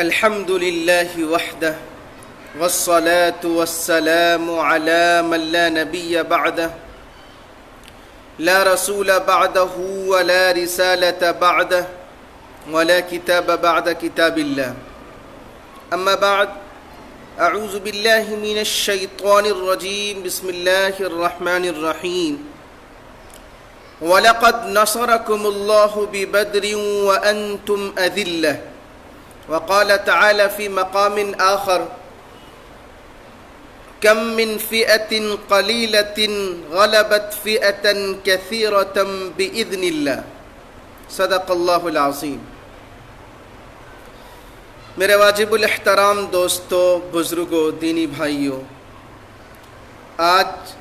الحمد لله وحده والصلاة والسلام على من لا نبي بعده لا رسول بعده ولا رسالة بعده ولا كتاب بعد كتاب الله. أما بعد، أعوذ بالله من الشيطان الرجيم. بسم الله الرحمن الرحيم. وَلَقَدْ نَصَرَكُمُ اللَّهُ بِبَدْرٍ وَأَنْتُمْ أَذِلَّةٌ. وقال تعالى في مقام آخر: كم من فئة قليلة غلبت فئة كثيرة بإذن الله. صدق اللہ العظیم. میرے واجب الاحترام دوستو، بزرگوں، دینی بھائیوں، آج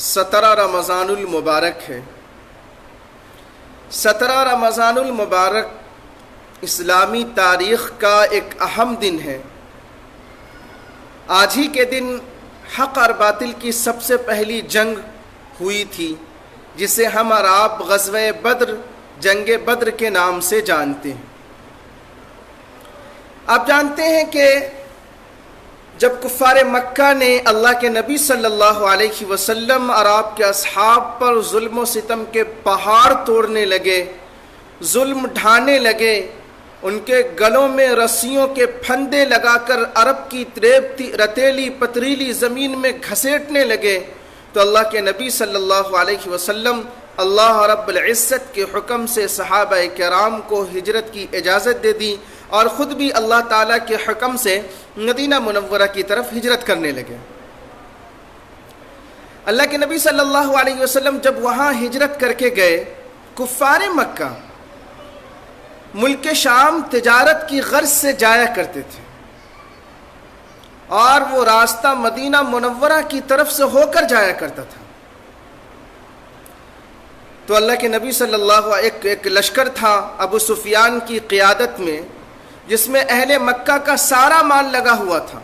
17 رمضان المبارک ہے. 17 رمضان المبارک اسلامی تاریخ کا ایک اہم دن ہے. آج ہی کے دن حق اور باطل کی سب سے پہلی جنگ ہوئی تھی، جسے ہم اور آپ غزوہ بدر، جنگ بدر کے نام سے جانتے ہیں. آپ جانتے ہیں کہ جب کفار مکہ نے اللہ کے نبی صلی اللہ علیہ وسلم اور آپ کے اصحاب پر ظلم و ستم کے پہاڑ توڑنے لگے، ظلم ڈھانے لگے، ان کے گلوں میں رسیوں کے پھندے لگا کر عرب کی رتیلی پتریلی زمین میں گھسیٹنے لگے، تو اللہ کے نبی صلی اللہ علیہ وسلم اللہ رب العزت کے حکم سے صحابہ کرام کو ہجرت کی اجازت دے دی اور خود بھی اللہ تعالیٰ کے حکم سے مدینہ منورہ کی طرف ہجرت کرنے لگے. اللہ کے نبی صلی اللہ علیہ وسلم جب وہاں ہجرت کر کے گئے، کفار مکہ ملک شام تجارت کی غرض سے جایا کرتے تھے اور وہ راستہ مدینہ منورہ کی طرف سے ہو کر جایا کرتا تھا. تو اللہ کے نبی صلی اللہ ایک لشکر تھا ابو سفیان کی قیادت میں، جس میں اہل مکہ کا سارا مال لگا ہوا تھا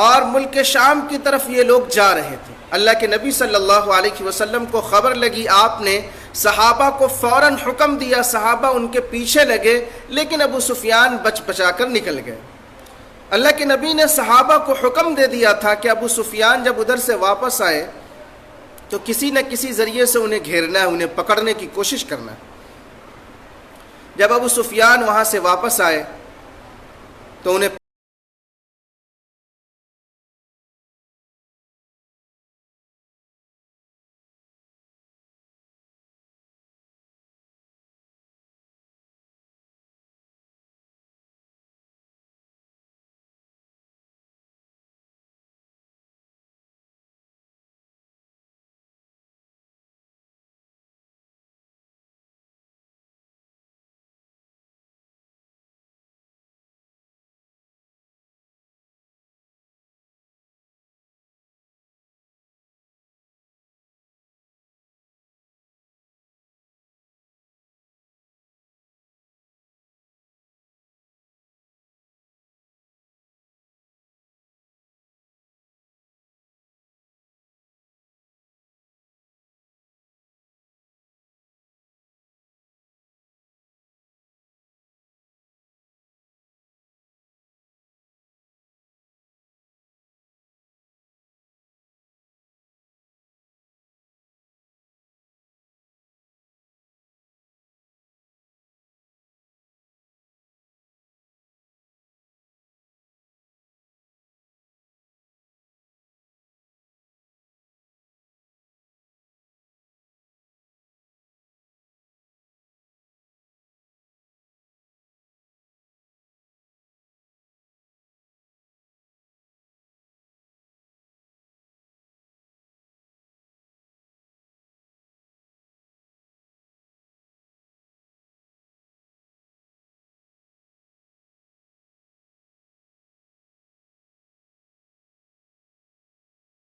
اور ملک شام کی طرف یہ لوگ جا رہے تھے. اللہ کے نبی صلی اللہ علیہ وسلم کو خبر لگی، آپ نے صحابہ کو فوراً حکم دیا، صحابہ ان کے پیچھے لگے، لیکن ابو سفیان بچ بچا کر نکل گئے. اللہ کے نبی نے صحابہ کو حکم دے دیا تھا کہ ابو سفیان جب ادھر سے واپس آئے تو کسی نہ کسی ذریعے سے انہیں گھیرنا ہے، انہیں پکڑنے کی کوشش کرنا ہے. جب ابو سفیان وہاں سے واپس آئے تو انہیں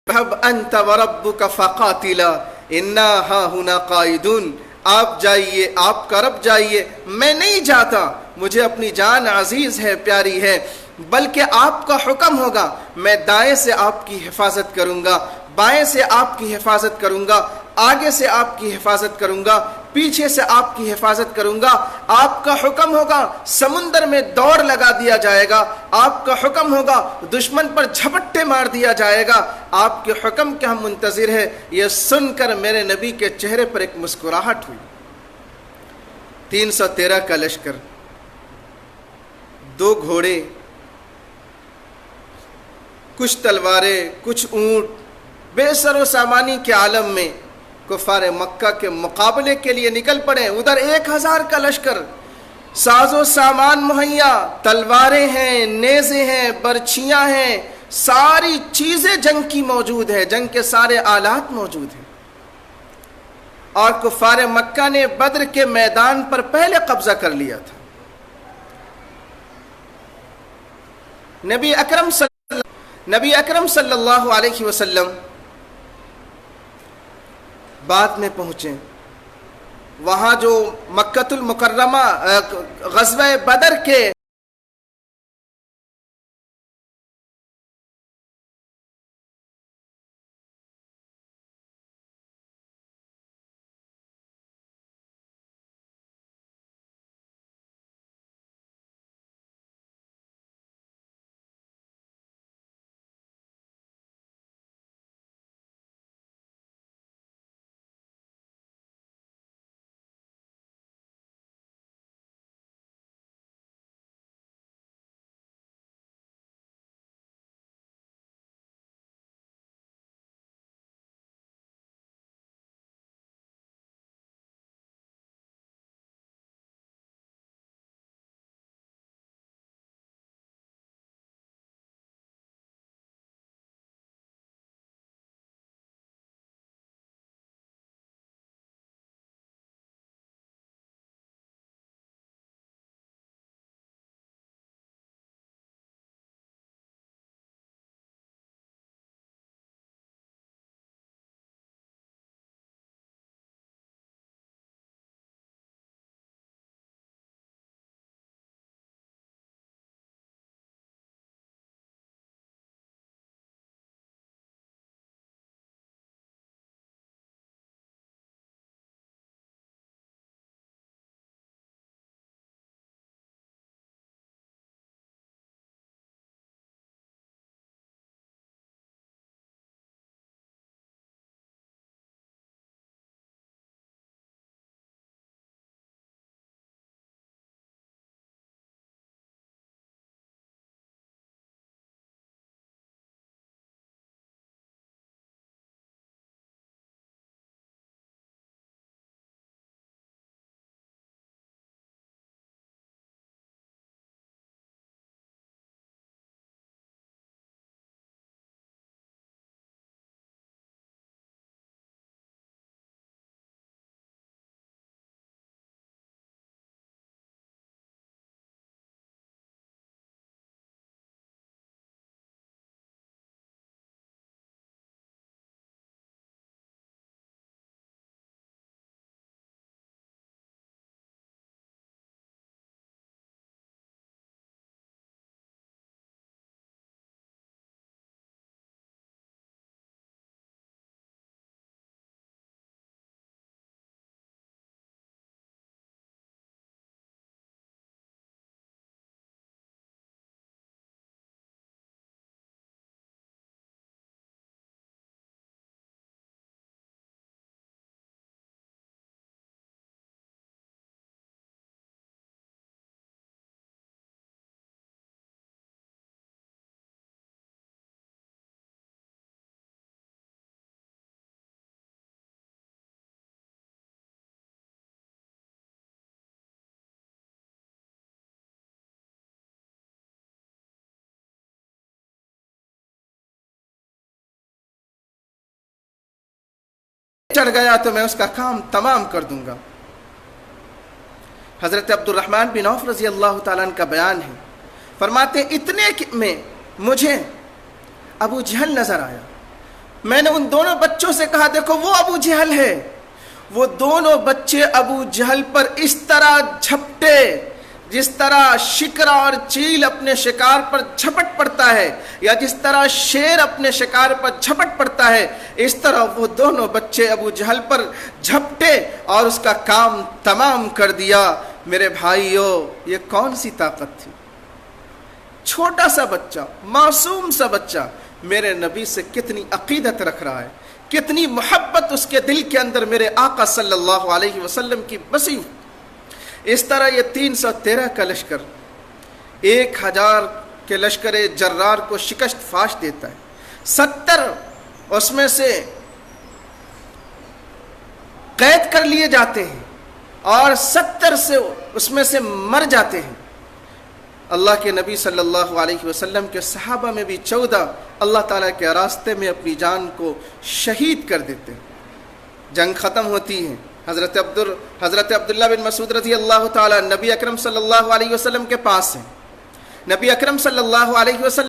اذهب انت وربك فقاتلا انا هاهنا قاعدون. آپ جائیے، آپ کا رب جائیے، میں نہیں جاتا، مجھے اپنی جان عزیز ہے، پیاری ہے، بلکہ آپ کا حکم ہوگا، میں دائیں سے آپ کی حفاظت کروں گا، بائیں سے آپ کی حفاظت کروں گا، آگے سے آپ کی حفاظت کروں گا، پیچھے سے آپ کی حفاظت کروں گا۔ آپ کا حکم ہوگا سمندر میں دوڑ لگا دیا جائے گا، آپ کا حکم ہوگا دشمن پر جھپٹے مار دیا جائے گا، آپ کے حکم کے ہم منتظر ہیں۔ یہ سن کر میرے نبی کے چہرے پر ایک مسکراہٹ ہوئی۔ 313 کا لشکر، 2 گھوڑے، کچھ تلواریں، کچھ اونٹ، بے سر و سامانی کے عالم میں کفار مکہ کے مقابلے کے لیے نکل پڑے۔ ادھر 1000 کا لشکر، ساز و سامان مہیا، تلواریں ہیں، نیزے ہیں، برچھیاں ہیں، ساری چیزیں جنگ کی موجود ہے، جنگ کے سارے آلات موجود ہیں۔ اور کفار مکہ نے بدر کے میدان پر پہلے قبضہ کر لیا تھا۔ نبی اکرم صلی اللہ علیہ وسلم بعد میں پہنچے۔ وہاں جو مکۃ المکرمہ غزوہ بدر کے چڑھ گیا تو میں اس کا کام تمام کر دوں گا۔ حضرت عبد الرحمن بن عوف رضی اللہ تعالیٰ عنہ کا بیان ہے، فرماتے ہیں اتنے میں مجھے ابو جہل نظر آیا۔ میں نے ان دونوں بچوں سے کہا دیکھو وہ ابو جہل ہے۔ وہ دونوں بچے ابو جہل پر اس طرح جھپٹے جس طرح شکرا اور چیل اپنے شکار پر جھپٹ پڑتا ہے، یا جس طرح شیر اپنے شکار پر جھپٹ پڑتا ہے، اس طرح وہ دونوں بچے ابو جہل پر جھپٹے اور اس کا کام تمام کر دیا۔ میرے بھائیو، یہ کون سی طاقت تھی؟ چھوٹا سا بچہ، معصوم سا بچہ میرے نبی سے کتنی عقیدت رکھ رہا ہے، کتنی محبت اس کے دل کے اندر میرے آقا صلی اللہ علیہ وسلم کی بسی۔ اس طرح یہ 313 کا لشکر 1000 کے لشکر جرار کو شکست فاش دیتا ہے۔ 70 اس میں سے قید کر لیے جاتے ہیں اور 70 سے اس میں سے مر جاتے ہیں۔ اللہ کے نبی صلی اللہ علیہ وسلم کے صحابہ میں بھی 14 اللہ تعالیٰ کے راستے میں اپنی جان کو شہید کر دیتے ہیں۔ جنگ ختم ہوتی ہے، حضرت عبداللہ بن مسعود رضی اللہ تعالیٰ نبی اکرم صلی اللہ علیہ وسلم کے پاس ہیں۔ نبی اکرم صلی اللہ علیہ وسلم